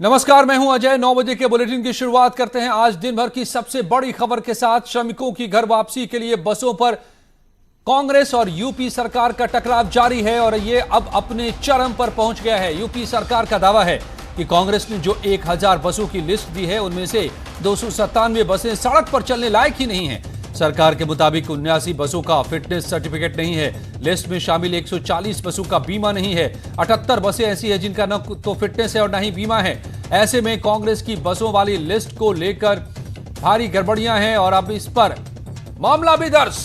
नमस्कार, मैं हूं अजय। 9 बजे के बुलेटिन की शुरुआत करते हैं आज दिन भर की सबसे बड़ी खबर के साथ। श्रमिकों की घर वापसी के लिए बसों पर कांग्रेस और यूपी सरकार का टकराव जारी है और ये अब अपने चरम पर पहुंच गया है। यूपी सरकार का दावा है कि कांग्रेस ने जो 1000 बसों की लिस्ट दी है उनमें से 297 बसें सड़क पर चलने लायक ही नहीं है। सरकार के मुताबिक 79 बसों का फिटनेस सर्टिफिकेट नहीं है। लिस्ट में शामिल 140 बसों का बीमा नहीं है। 78 बसें ऐसी हैं जिनका न तो फिटनेस है और न ही बीमा है। ऐसे में कांग्रेस की बसों वाली लिस्ट को लेकर भारी गड़बड़ियां हैं और अब इस पर मामला भी दर्ज।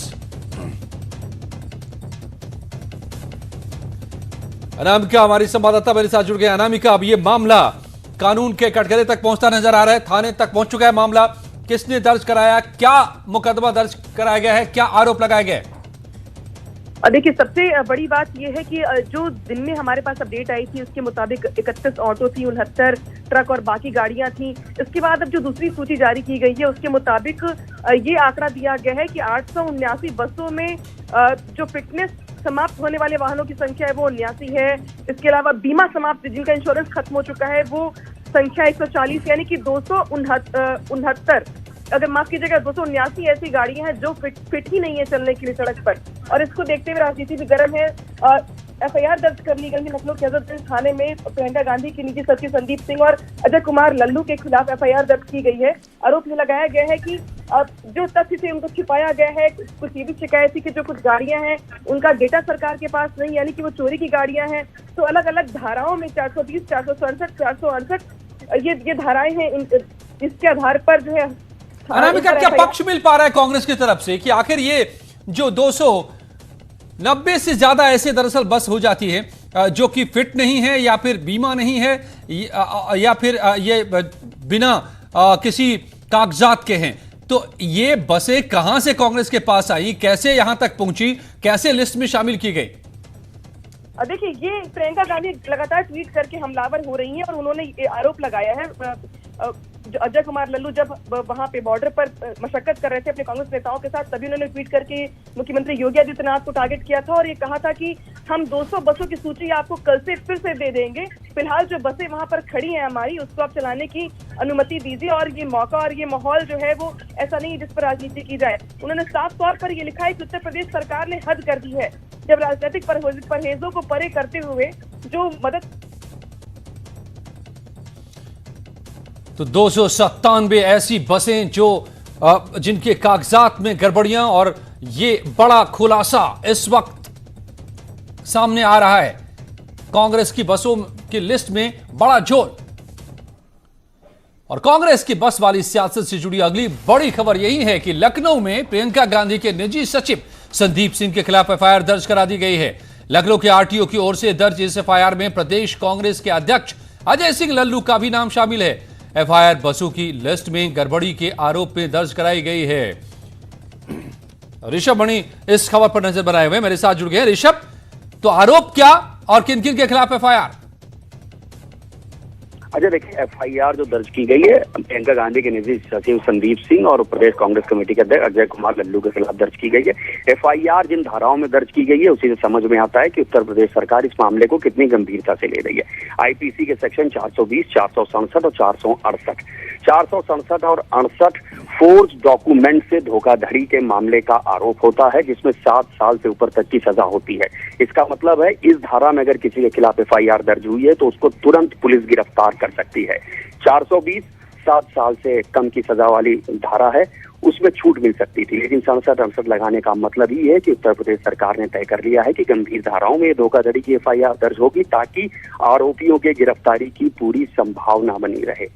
अनामिका हमारी संवाददाता मेरे साथ जुड़ गए। अनामिका, अब ये मामला कानून के कटघरे तक पहुंचता नजर आ रहा है। थाने तक पहुंच चुका है मामला। किसने दर्ज कराया, क्या मुकदमा दर्ज कराया गया है, क्या आरोप लगाया गया है? देखिए, सबसे बड़ी बात यह है कि जो दिन में हमारे पास अपडेट आई थी उसके मुताबिक 31 ऑटो थी, 69 ट्रक और बाकी गाड़ियां थी। इसके बाद अब जो दूसरी सूची जारी की गई है उसके मुताबिक ये आंकड़ा दिया गया है कि 879 बसों में जो फिटनेस समाप्त होने वाले वाहनों की संख्या है वो 79 है। इसके अलावा बीमा समाप्त जिनका इंश्योरेंस खत्म हो चुका है वो संख्या 140, यानी कि 269, अगर माफ कीजिएगा 279 ऐसी गाड़ियां हैं जो फिट ही नहीं है चलने के लिए सड़क पर। और इसको देखते हुए राजनीति भी गर्म है। एफआईआर दर्ज कर ली गई है लखनऊ के हजरतगंज थाने में। प्रियंका गांधी के निजी सचिव संदीप सिंह और अजय कुमार लल्लू के खिलाफ एफआईआर दर्ज की गई है। आरोप ये लगाया गया है कि जो तथ्य से उनको छिपाया गया है। कुछ ये भी शिकायत थी कि जो कुछ गाड़ियां हैं उनका डेटा सरकार के पास नहीं, यानी कि वो चोरी की गाड़ियां हैं। तो अलग अलग धाराओं में 420, 467, 468 ये धाराएं हैं। इसके आधार पर जो है अनामिका, क्या पक्ष मिल पा रहा है कांग्रेस की तरफ से कि आखिर ये जो 290 से ज्यादा ऐसे दरअसल बस हो जाती है जो कि फिट नहीं है या फिर बीमा नहीं है या फिर ये बिना किसी कागजात के हैं, तो ये बसें कहां से कांग्रेस के पास आई, कैसे यहां तक पहुंची, कैसे लिस्ट में शामिल की गई? देखिए, ये प्रियंका गांधी लगातार ट्वीट करके हमलावर हो रही हैं और उन्होंने ये आरोप लगाया है। अजय कुमार लल्लू जब वहां पे बॉर्डर पर मशक्कत कर रहे थे अपने कांग्रेस नेताओं के साथ, तभी उन्होंने ट्वीट करके मुख्यमंत्री योगी आदित्यनाथ को टारगेट किया था और ये कहा था कि हम 200 बसों की सूची आपको कल से फिर से दे देंगे। फिलहाल जो बसें वहां पर खड़ी हैं हमारी, उसको आप चलाने की अनुमति दीजिए। और ये मौका और ये माहौल जो है वो ऐसा नहीं जिस पर राजनीति की जाए। उन्होंने साफ तौर पर ये लिखा है कि उत्तर प्रदेश सरकार ने हद कर दी है जब राजनीतिक परहेजों को परे करते हुए जो मदद। तो 297 ऐसी बसें जो जिनके कागजात में गड़बड़ियां, और ये बड़ा खुलासा इस वक्त सामने आ रहा है। कांग्रेस की बसों की लिस्ट में बड़ा जोर। और कांग्रेस की बस वाली सियासत से जुड़ी अगली बड़ी खबर यही है कि लखनऊ में प्रियंका गांधी के निजी सचिव संदीप सिंह के खिलाफ एफआईआर दर्ज करा दी गई है। लखनऊ के आरटीओ की ओर से दर्ज इस एफआईआर में प्रदेश कांग्रेस के अध्यक्ष अजय सिंह लल्लू का भी नाम शामिल है। एफआईआर बसों की लिस्ट में गड़बड़ी के आरोप में दर्ज कराई गई है। ऋषभ मणि इस खबर पर नजर बनाए हुए मेरे साथ जुड़ गए। ऋषभ, तो आरोप क्या और किन किन के खिलाफ एफआईआर? अच्छा, देखिए, एफआईआर जो दर्ज की गई है प्रियंका गांधी के निजी सचिव संदीप सिंह और प्रदेश कांग्रेस कमेटी के अध्यक्ष अजय कुमार लल्लू के खिलाफ दर्ज की गई है। एफआईआर जिन धाराओं में दर्ज की गई है उसी से समझ में आता है कि उत्तर प्रदेश सरकार इस मामले को कितनी गंभीरता से ले रही है। आईपीसी के सेक्शन 420, 467 और 468, 467 और 68 फोर्ज डॉक्यूमेंट से धोखाधड़ी के मामले का आरोप होता है, जिसमें 7 साल से ऊपर तक की सजा होती है। इसका मतलब है इस धारा में अगर किसी के खिलाफ एफआईआर दर्ज हुई है तो उसको तुरंत पुलिस गिरफ्तार कर सकती है। 420 7 साल से कम की सजा वाली धारा है, उसमें छूट मिल सकती थी, लेकिन 67-68 लगाने का मतलब ही है कि उत्तर प्रदेश सरकार ने तय कर लिया है कि गंभीर धाराओं में धोखाधड़ी की एफआईआर दर्ज होगी ताकि आरोपियों के गिरफ्तारी की पूरी संभावना बनी रहे।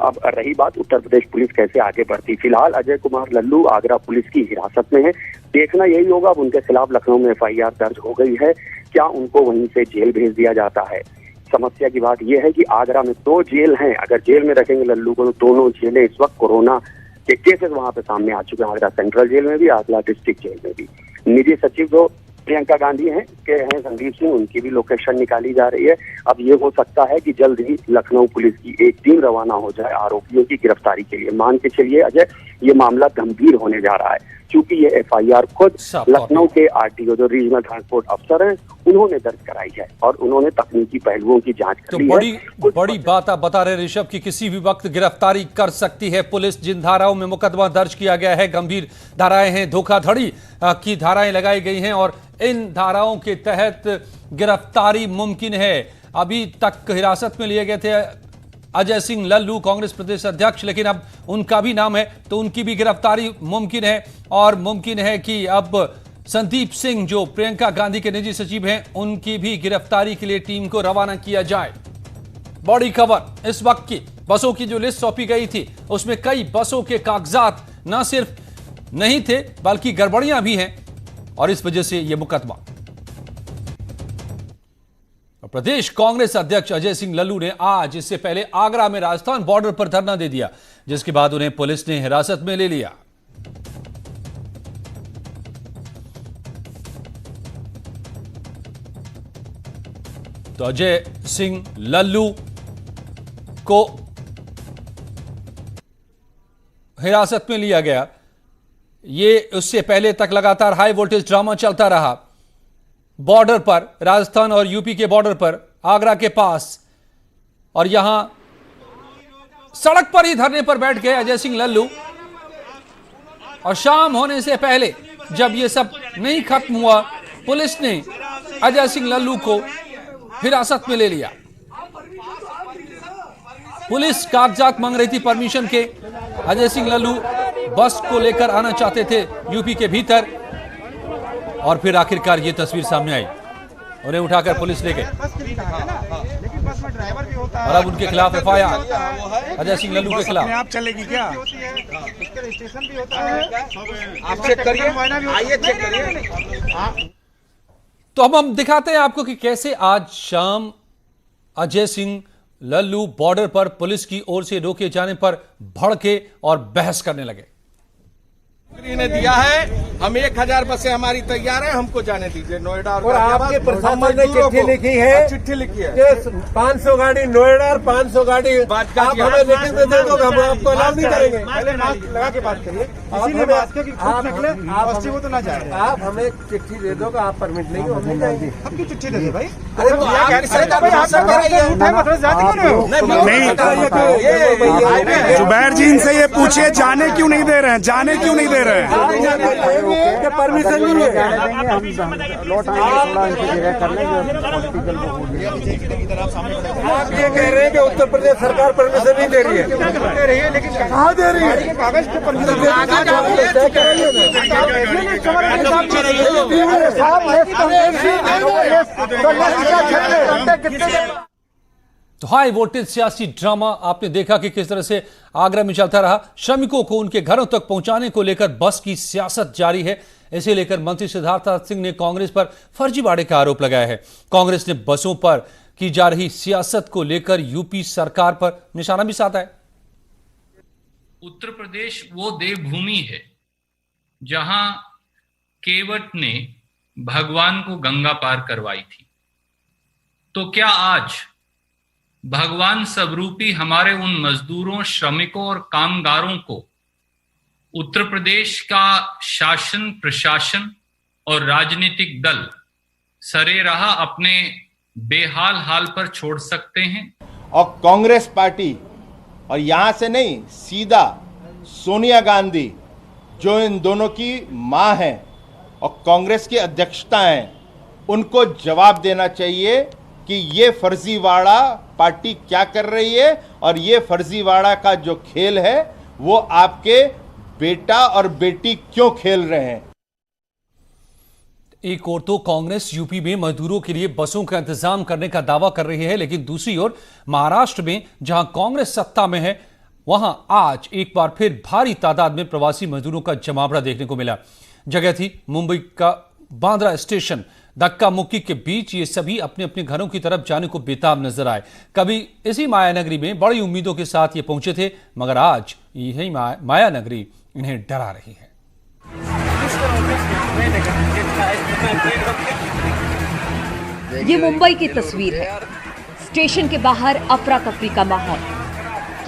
अब रही बात उत्तर प्रदेश पुलिस कैसे आगे बढ़ती। फिलहाल अजय कुमार लल्लू आगरा पुलिस की हिरासत में है। देखना यही होगा, अब उनके खिलाफ लखनऊ में एफआईआर दर्ज हो गई है, क्या उनको वहीं से जेल भेज दिया जाता है। समस्या की बात यह है कि आगरा में 2 जेल हैं, अगर जेल में रखेंगे लल्लू को तो दोनों जेलें इस वक्त कोरोना के केसेस वहां पे सामने आ चुके हैं। आगरा सेंट्रल जेल में भी, आगरा डिस्ट्रिक्ट जेल में भी। निजी सचिव जो प्रियंका गांधी हैं संदीप सिंह, उनकी भी लोकेशन निकाली जा रही है। अब ये हो सकता है कि जल्द ही लखनऊ पुलिस की एक टीम रवाना हो जाए आरोपियों की गिरफ्तारी के लिए। मान के चलिए अजय, ये मामला गंभीर होने जा रहा है। चूंकि ये FIR खुद साफ लखनऊ के RTO जो रीजनल ट्रांसपोर्ट अफसर हैं उन्होंने दर्ज कराई है और उन्होंने तकनीकी पहलुओं की जांच कर ली है। बड़ी बात आप बता रहे ऋषभ की किसी भी वक्त गिरफ्तारी कर सकती है पुलिस। जिन धाराओं में मुकदमा दर्ज किया गया है गंभीर धाराएं हैं, धोखाधड़ी की धाराएं लगाई गई हैं और इन धाराओं के तहत गिरफ्तारी मुमकिन है। अभी तक हिरासत में लिए गए थे अजय सिंह लल्लू, कांग्रेस प्रदेश अध्यक्ष, लेकिन अब उनका भी नाम है तो उनकी भी गिरफ्तारी मुमकिन है और मुमकिन है कि अब संदीप सिंह जो प्रियंका गांधी के निजी सचिव हैं उनकी भी गिरफ्तारी के लिए टीम को रवाना किया जाए। बड़ी खबर इस वक्त की, बसों की जो लिस्ट सौंपी गई थी उसमें कई बसों के कागजात न सिर्फ नहीं थे बल्कि गड़बड़ियां भी हैं और इस वजह से यह मुकदमा। प्रदेश कांग्रेस अध्यक्ष अजय सिंह लल्लू ने आज इससे पहले आगरा में राजस्थान बॉर्डर पर धरना दे दिया, जिसके बाद उन्हें पुलिस ने हिरासत में ले लिया। तो अजय सिंह लल्लू को हिरासत में लिया गया। ये उससे पहले तक लगातार हाई वोल्टेज ड्रामा चलता रहा बॉर्डर पर, राजस्थान और यूपी के बॉर्डर पर आगरा के पास, और यहां सड़क पर ही धरने पर बैठ गए अजय सिंह लल्लू। और शाम होने से पहले जब यह सब नहीं खत्म हुआ पुलिस ने अजय सिंह लल्लू को हिरासत में ले लिया। पुलिस कागजात मांग रही थी परमिशन के। अजय सिंह लल्लू बस को लेकर आना चाहते थे यूपी के भीतर और फिर आखिरकार ये तस्वीर सामने आई, उन्हें उठाकर पुलिस ले गई और अब उनके खिलाफ FIR अजय सिंह लल्लू के खिलाफ। आप चलेगी क्या? रजिस्ट्रेशन भी होता है, आप चेक करिए, आइए चेक करिए। तो हम दिखाते हैं आपको कि कैसे आज शाम अजय सिंह लल्लू बॉर्डर पर पुलिस की ओर से रोके जाने पर भड़के और बहस करने लगे। ने दिया है, हम 1000 बसें हमारी तैयार है, हमको जाने दीजिए नोएडा। और आपके प्रशासन ने चिट्ठी लिखी है, चिट्ठी लिखी है 500 गाड़ी नोएडा और 500 गाड़ी आप हमें लिखित में दे दो, हम आपको अलाउ नहीं करेंगे। पहले मास्क लगा के बात करिए, वो तो ना जाए। आप हमें चिट्ठी दे दो, आप परमिट नहीं हो, हम नहीं जाएंगे। आपकी चिट्ठी दे दो भाई। जुबैर जी इनसे ये पूछिए जाने क्यों नहीं दे रहे हैं, जाने क्यों नहीं दे रहे हैं? परमिशन नहीं है। आप ये कह रहे हैं कि उत्तर प्रदेश सरकार परमिशन नहीं दे रही है, लेकिन कहाँ दे रही है? कागज पे परमिशन। तो हाई वोल्टेज सियासी ड्रामा आपने देखा कि किस तरह से आगरा में चलता रहा। श्रमिकों को उनके घरों तक पहुंचाने को लेकर बस की सियासत जारी है। इसे लेकर मंत्री सिद्धार्थनाथ सिंह ने कांग्रेस पर फर्जीवाड़े का आरोप लगाया है। कांग्रेस ने बसों पर की जा रही सियासत को लेकर यूपी सरकार पर निशाना भी साधा है। उत्तर प्रदेश वो देवभूमि है जहां केवट ने भगवान को गंगा पार करवाई थी। तो क्या आज भगवान स्वरूपी हमारे उन मजदूरों, श्रमिकों और कामगारों को उत्तर प्रदेश का शासन, प्रशासन और राजनीतिक दल सरेराह अपने बेहाल हाल पर छोड़ सकते हैं? और कांग्रेस पार्टी, और यहां से नहीं, सीधा सोनिया गांधी जो इन दोनों की मां है और कांग्रेस की अध्यक्षता है, उनको जवाब देना चाहिए कि ये फर्जीवाड़ा पार्टी क्या कर रही है और ये फर्जीवाड़ा का जो खेल है वो आपके बेटा और बेटी क्यों खेल रहे हैं। एक ओर तो कांग्रेस यूपी में मजदूरों के लिए बसों का इंतजाम करने का दावा कर रही है, लेकिन दूसरी ओर महाराष्ट्र में जहां कांग्रेस सत्ता में है वहां आज एक बार फिर भारी तादाद में प्रवासी मजदूरों का जमावड़ा देखने को मिला। जगह थी मुंबई का बांद्रा स्टेशन। धक्का मुक्की के बीच ये सभी अपने अपने घरों की तरफ जाने को बेताब नजर आए। कभी इसी मायानगरी में बड़ी उम्मीदों के साथ ये पहुंचे थे, मगर आज यही मायानगरी इन्हें डरा रही है। ये मुंबई की तस्वीर है। स्टेशन के बाहर अफरा तफरी का माहौल।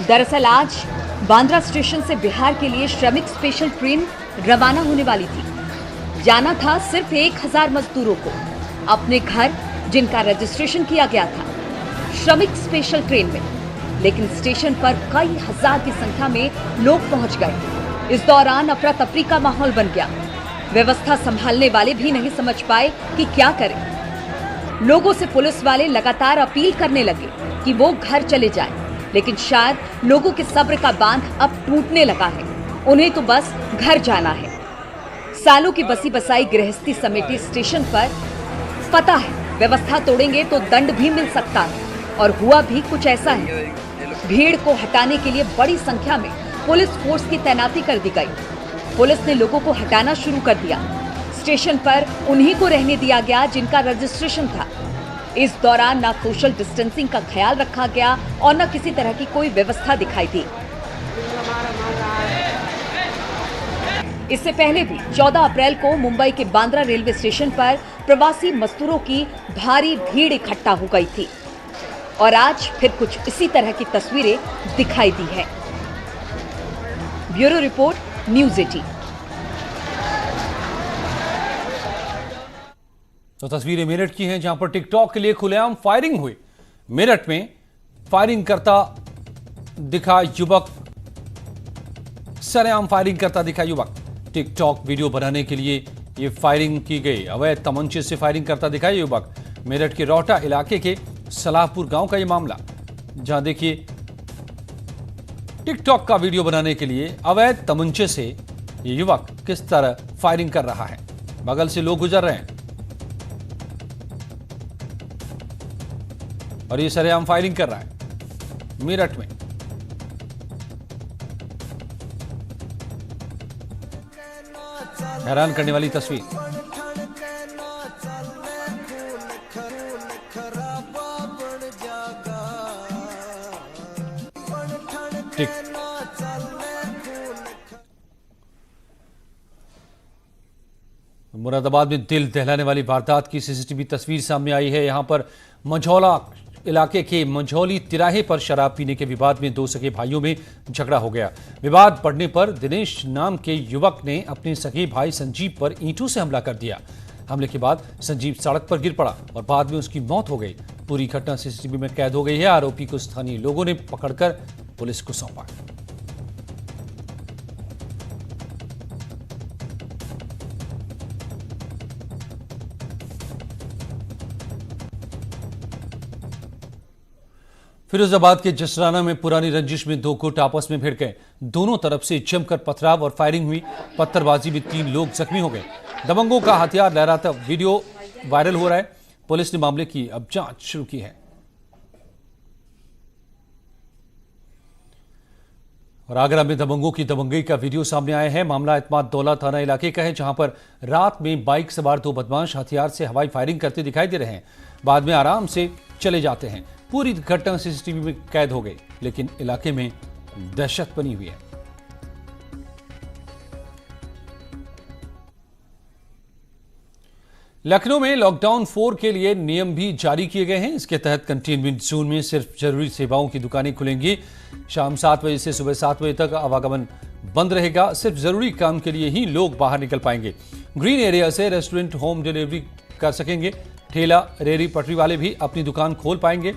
दरअसल आज बांद्रा स्टेशन से बिहार के लिए श्रमिक स्पेशल ट्रेन रवाना होने वाली थी। जाना था सिर्फ 1000 मजदूरों को अपने घर, जिनका रजिस्ट्रेशन किया गया था श्रमिक स्पेशल ट्रेन में। लेकिन स्टेशन पर कई हजार की संख्या में लोग पहुंच गए। इस दौरान अफरा तफरी का माहौल बन गया। व्यवस्था संभालने वाले भी नहीं समझ पाए कि क्या करें। लोगों से पुलिस वाले लगातार अपील करने लगे कि वो घर चले जाएं, लेकिन शायद लोगों के सब्र का बांध अब टूटने लगा है। उन्हें तो बस घर जाना है। सालों की बसी बसाई गृहस्थी समेटी स्टेशन पर पता है व्यवस्था तोड़ेंगे तो दंड भी मिल सकता है, और हुआ भी कुछ ऐसा है। भीड़ को हटाने के लिए बड़ी संख्या में पुलिस फोर्स की तैनाती कर दी गई। पुलिस ने लोगों को हटाना शुरू कर दिया। स्टेशन पर उन्हीं को रहने दिया गया जिनका रजिस्ट्रेशन था। इस दौरान न सोशल डिस्टेंसिंग का ख्याल रखा गया और न किसी तरह की कोई व्यवस्था दिखाई दी। इससे पहले भी 14 अप्रैल को मुंबई के बांद्रा रेलवे स्टेशन पर प्रवासी मजदूरों की भारी भीड़ इकट्ठा हो गई थी, और आज फिर कुछ इसी तरह की तस्वीरें दिखाई दी है। Bureau report, news 18। तो तस्वीरें मेरठ की हैं, जहां पर टिकटॉक के लिए खुलेआम फायरिंग हुई। मेरठ में फायरिंग करता दिखा युवक, सरेआम फायरिंग करता दिखा युवक। टिकटॉक वीडियो बनाने के लिए यह फायरिंग की गई। अवैध तमंचे से फायरिंग करता दिखा युवक। मेरठ के रोहटा इलाके के सलाहपुर गांव का यह मामला, जहां देखिए टिकटॉक का वीडियो बनाने के लिए अवैध तमंचे से ये युवक किस तरह फायरिंग कर रहा है। बगल से लोग गुजर रहे हैं और ये सरेआम फायरिंग कर रहा है मेरठ में। हैरान करने वाली तस्वीर। मुरादाबाद में दिल दहलाने वाली वारदात की सीसीटीवी तस्वीर सामने आई है। यहां पर मंझौला इलाके के मंझौली तिराहे पर शराब पीने के विवाद में 2 सगे भाइयों में झगड़ा हो गया। विवाद बढ़ने पर दिनेश नाम के युवक ने अपने सगे भाई संजीव पर ईंटों से हमला कर दिया। हमले के बाद संजीव सड़क पर गिर पड़ा और बाद में उसकी मौत हो गई। पूरी घटना सीसीटीवी में कैद हो गई है। आरोपी को स्थानीय लोगों ने पकड़कर पुलिस को सौंपा। फिरोजाबाद के जसराना में पुरानी रंजिश में 2 गुट आपस में भिड़ गए। दोनों तरफ से जमकर पथराव और फायरिंग हुई। पत्थरबाजी में 3 लोग जख्मी हो गए। दबंगों का हथियार लहराता वीडियो वायरल हो रहा है। पुलिस ने मामले की अब जांच शुरू की है। और आगरा में दबंगों की दबंगई का वीडियो सामने आया है। मामला इत्माद दौला थाना इलाके का है, जहां पर रात में बाइक सवार 2 बदमाश हथियार से हवाई फायरिंग करते दिखाई दे रहे हैं। बाद में आराम से चले जाते हैं। पूरी घटना सीसीटीवी में कैद हो गई, लेकिन इलाके में दहशत बनी हुई है। लखनऊ में लॉकडाउन 4 के लिए नियम भी जारी किए गए हैं। इसके तहत कंटेनमेंट जोन में सिर्फ जरूरी सेवाओं की दुकानें खुलेंगी। शाम 7 बजे से सुबह 7 बजे तक आवागमन बंद रहेगा। सिर्फ जरूरी काम के लिए ही लोग बाहर निकल पाएंगे। ग्रीन एरिया से रेस्टोरेंट होम डिलीवरी कर सकेंगे। ठेला, रेहड़ी, पटरी वाले भी अपनी दुकान खोल पाएंगे।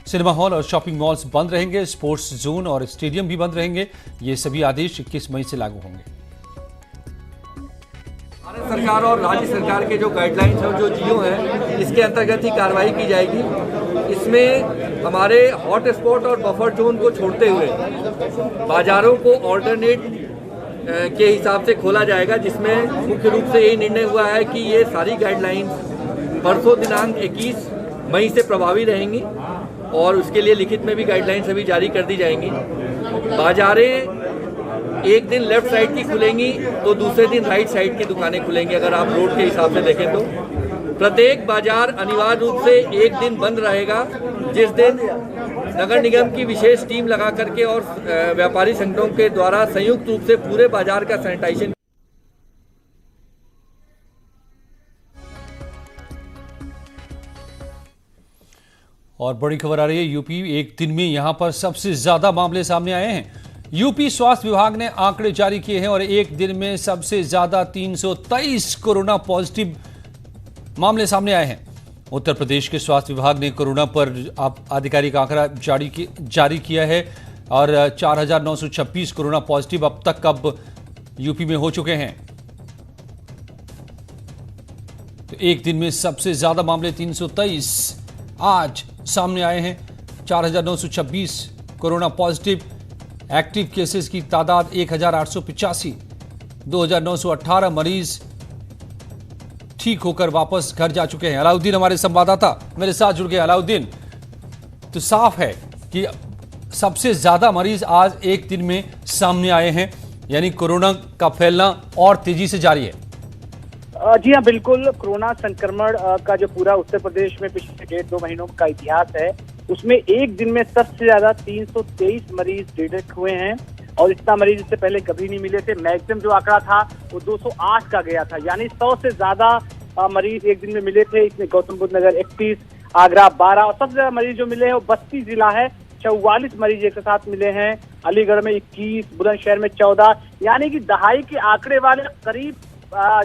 सिनेमा हॉल और शॉपिंग मॉल्स बंद रहेंगे। स्पोर्ट्स जोन और स्टेडियम भी बंद रहेंगे। ये सभी आदेश 21 मई से लागू होंगे। भारत सरकार और राज्य सरकार के जो गाइडलाइंस और जो जियो हैं, इसके अंतर्गत ही कार्रवाई की जाएगी। इसमें हमारे हॉट स्पॉट और बफर जोन को छोड़ते हुए बाजारों को ऑल्टरनेट के हिसाब से खोला जाएगा, जिसमें मुख्य रूप से यही निर्णय हुआ है कि ये सारी गाइडलाइंस परसों दिनांक 21 मई से प्रभावी रहेंगी और उसके लिए लिखित में भी गाइडलाइंस अभी जारी कर दी जाएंगी। बाजारें एक दिन लेफ्ट साइड की खुलेंगी तो दूसरे दिन राइट साइड की दुकानें खुलेंगी। अगर आप रोड के हिसाब से देखें तो प्रत्येक बाजार अनिवार्य रूप से एक दिन बंद रहेगा, जिस दिन नगर निगम की विशेष टीम लगा करके और व्यापारी संगठनों के द्वारा संयुक्त रूप से पूरे बाजार का सैनिटाइजेशन। और बड़ी खबर आ रही है, यूपी एक दिन में यहां पर सबसे ज्यादा मामले सामने आए हैं। यूपी स्वास्थ्य विभाग ने आंकड़े जारी किए हैं और एक दिन में सबसे ज्यादा 323 कोरोना पॉजिटिव मामले सामने आए हैं। उत्तर प्रदेश के स्वास्थ्य विभाग ने कोरोना पर आधिकारिक आंकड़ा जारी किया है और 4,926 कोरोना पॉजिटिव अब तक यूपी में हो चुके हैं। तो एक दिन में सबसे ज्यादा मामले 323 आज सामने आए हैं। 4,926 कोरोना पॉजिटिव। एक्टिव केसेस की तादाद 1,885। 2,918 मरीज ठीक होकर वापस घर जा चुके हैं। अलाउद्दीन हमारे संवाददाता मेरे साथ जुड़ गए। अलाउद्दीन, तो साफ है कि सबसे ज्यादा मरीज आज एक दिन में सामने आए हैं, यानी कोरोना का फैलना और तेजी से जारी है। जी हाँ, बिल्कुल। कोरोना संक्रमण का जो पूरा उत्तर प्रदेश में पिछले 1.5-2 महीनों का इतिहास है, उसमें एक दिन में सबसे ज्यादा 323 मरीज डिटेक्ट हुए हैं और इतना मरीज इससे पहले कभी नहीं मिले थे। मैक्सिमम जो आंकड़ा था वो 208 का गया था, यानी 100 से ज्यादा मरीज एक दिन में मिले थे। इसमें गौतम बुद्ध नगर 31, आगरा 12 और सबसे ज्यादा मरीज जो मिले हैं वो बस्ती जिला है। 44 मरीज एक साथ मिले हैं। अलीगढ़ में 21, बुलंदशहर में 14, यानी कि दहाई के आंकड़े वाले करीब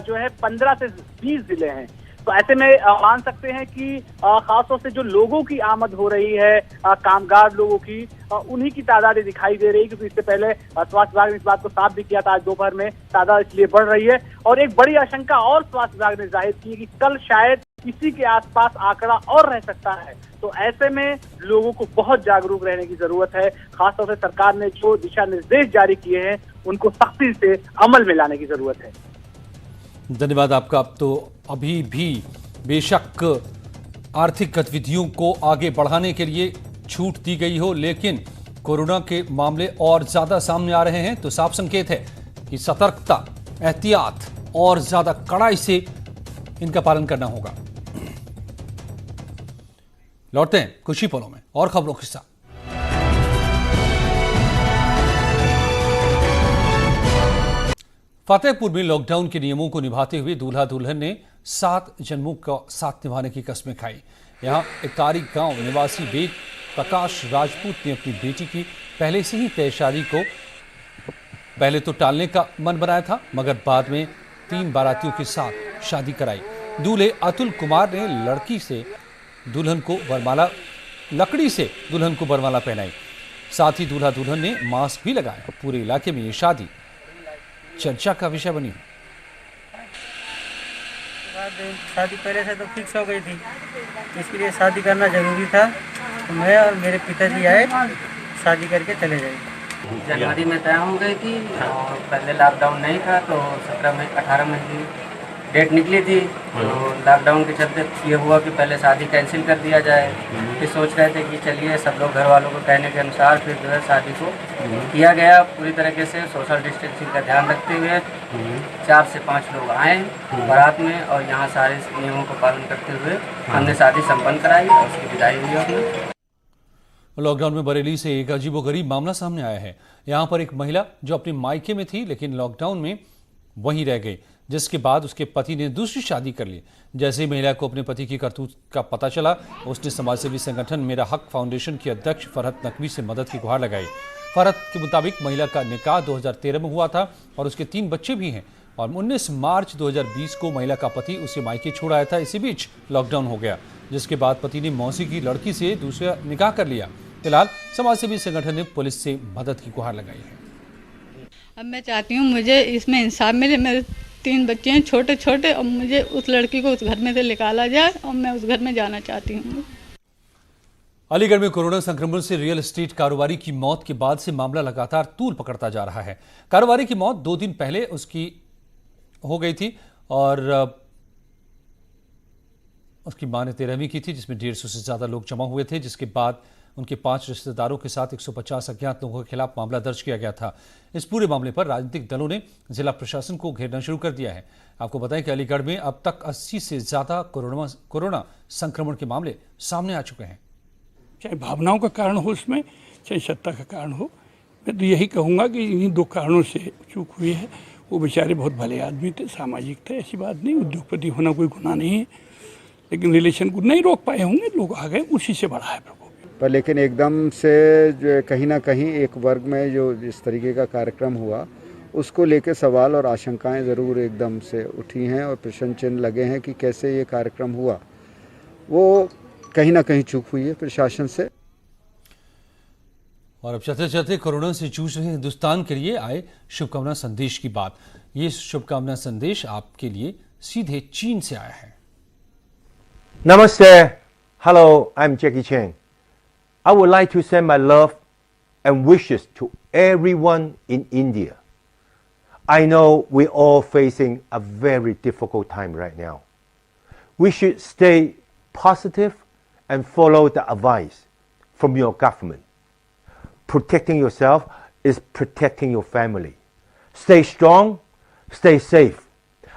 जो है 15 से 20 जिले हैं। तो ऐसे में मान सकते हैं कि खासतौर से जो लोगों की आमद हो रही है, कामगार लोगों की, उन्हीं की तादाद दिखाई दे रही है, क्योंकि इससे पहले स्वास्थ्य विभाग ने इस बात को साफ भी किया था। आज दोपहर में तादाद इसलिए बढ़ रही है और एक बड़ी आशंका और स्वास्थ्य विभाग ने जाहिर की है कि कल शायद इसी के आसपास आंकड़ा और रह सकता है। तो ऐसे में लोगों को बहुत जागरूक रहने की जरूरत है। खासतौर से सरकार ने जो दिशा निर्देश जारी किए हैं उनको सख्ती से अमल में लाने की जरूरत है। धन्यवाद आपका। अब तो अभी भी बेशक आर्थिक गतिविधियों को आगे बढ़ाने के लिए छूट दी गई हो, लेकिन कोरोना के मामले और ज्यादा सामने आ रहे हैं, तो साफ संकेत है कि सतर्कता, एहतियात और ज्यादा कड़ाई से इनका पालन करना होगा। लौटते हैं कुछ ही पलों में और खबरों के साथ। फतेहपुर में लॉकडाउन के नियमों को निभाते हुए दूल्हा दुल्हन ने 7 जन्मों का साथ निभाने की कस्में खाई। यहां इकारी गांव निवासी वेद प्रकाश राजपूत ने अपनी बेटी की पहले से ही तय शादी को पहले तो टालने का मन बनाया था, मगर बाद में 3 बारातियों के साथ शादी कराई। दूल्हे अतुल कुमार ने लकड़ी से दुल्हन को वरमाला पहनाई। साथ ही दूल्हा दुल्हन ने मास्क भी लगाया। पूरे इलाके में ये शादी चर्चा का विषय बनी। शादी पहले से तो फिक्स हो गई थी, इसके लिए शादी करना जरूरी था। तो मैं और मेरे पिताजी आए, शादी करके चले गए। जनवरी में तय हो गई थी और पहले लॉकडाउन नहीं था, तो 18 मई की डेट निकली थी। तो लॉकडाउन के चलते ये हुआ कि पहले शादी कैंसिल कर दिया जाए। फिर सोच रहे थे कि चलिए सब लोग घर वालों को कहने के अनुसार फिर जो है शादी को किया गया। पूरी तरीके से सोशल डिस्टेंसिंग का ध्यान रखते हुए 4 से 5 लोग आए बारात में और यहाँ सारे नियमों को पालन करते हुए हमने शादी संपन्न कराई और उसकी विदाई हुई अपनी। लॉकडाउन में बरेली से एक अजीबोगरीब मामला सामने आया है। यहाँ पर एक महिला जो अपने मायके में थी लेकिन लॉकडाउन में वहीं रह गई, जिसके बाद उसके पति ने दूसरी शादी कर ली। जैसे ही महिला को अपने पति की करतूत का पता चला, उसने समाजसेवी संगठन मेरा हक फाउंडेशन के अध्यक्ष फरहत नकवी से मदद की गुहार लगाई। फरहत के मुताबिक महिला का निकाह 2013 में हुआ था और उसके 3 बच्चे भी हैं और 19 मार्च 2020 को महिला का पति उसे मायके छोड़ आया था। इसी बीच लॉकडाउन हो गया, जिसके बाद पति ने मौसी की लड़की से दूसरा निकाह कर लिया। फिलहाल समाजसेवी संगठन ने पुलिस से मदद की गुहार लगाई है। अब मैं चाहती हूँ मुझे इसमें इंसाफ मिले। मेरे 3 बच्चे हैं छोटे छोटे और मुझे उस लड़की को उस घर में से निकाला जाए और मैं उस घर में जाना चाहती हूँ। अलीगढ़ में कोरोना संक्रमण से रियल एस्टेट कारोबारी की मौत के बाद से मामला लगातार तूल पकड़ता जा रहा है। कारोबारी की मौत 2 दिन पहले उसकी हो गई थी और उसकी मां ने 13वीं की थी, जिसमें 150 से ज्यादा लोग जमा हुए थे, जिसके बाद उनके 5 रिश्तेदारों के साथ 150 अज्ञात लोगों के खिलाफ मामला दर्ज किया गया था। इस पूरे मामले पर राजनीतिक दलों ने जिला प्रशासन को घेरना शुरू कर दिया है। आपको बताएं कि अलीगढ़ में अब तक 80 से ज्यादा कोरोना संक्रमण के मामले सामने आ चुके हैं। चाहे भावनाओं का कारण हो उसमें, चाहे सत्ता का कारण हो, मैं तो यही कहूँगा कि इन्हीं 2 कारणों से चूक हुई है। वो बेचारे बहुत भले आदमी थे, सामाजिक थे, ऐसी बात नहीं। उद्योगपति होना कोई गुनाह नहीं है, लेकिन रिलेशन को नहीं रोक पाए होंगे, लोग आ गए, उसी से बड़ा है प्रकोप। पर लेकिन एकदम से जो कहीं ना कहीं एक वर्ग में जो इस तरीके का कार्यक्रम हुआ उसको लेके सवाल और आशंकाएं ज़रूर एकदम से उठी हैं और प्रश्न चिन्ह लगे हैं कि कैसे ये कार्यक्रम हुआ। वो कहीं ना कहीं चूक हुई है प्रशासन से। और अब चलते चलते कोरोना से जूझ रहे हिंदुस्तान के लिए आए शुभकामना संदेश की बात। ये शुभकामना संदेश आपके लिए सीधे चीन से आया है। Namaste. Hello, I'm Jackie Chan. I would like to send my love and wishes to everyone in India. I know we're all facing a very difficult time right now. We should stay positive and follow the advice from your government. Protecting yourself is protecting your family. Stay strong, stay safe.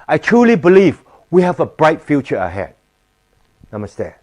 I truly believe we have a bright future ahead. Namaste.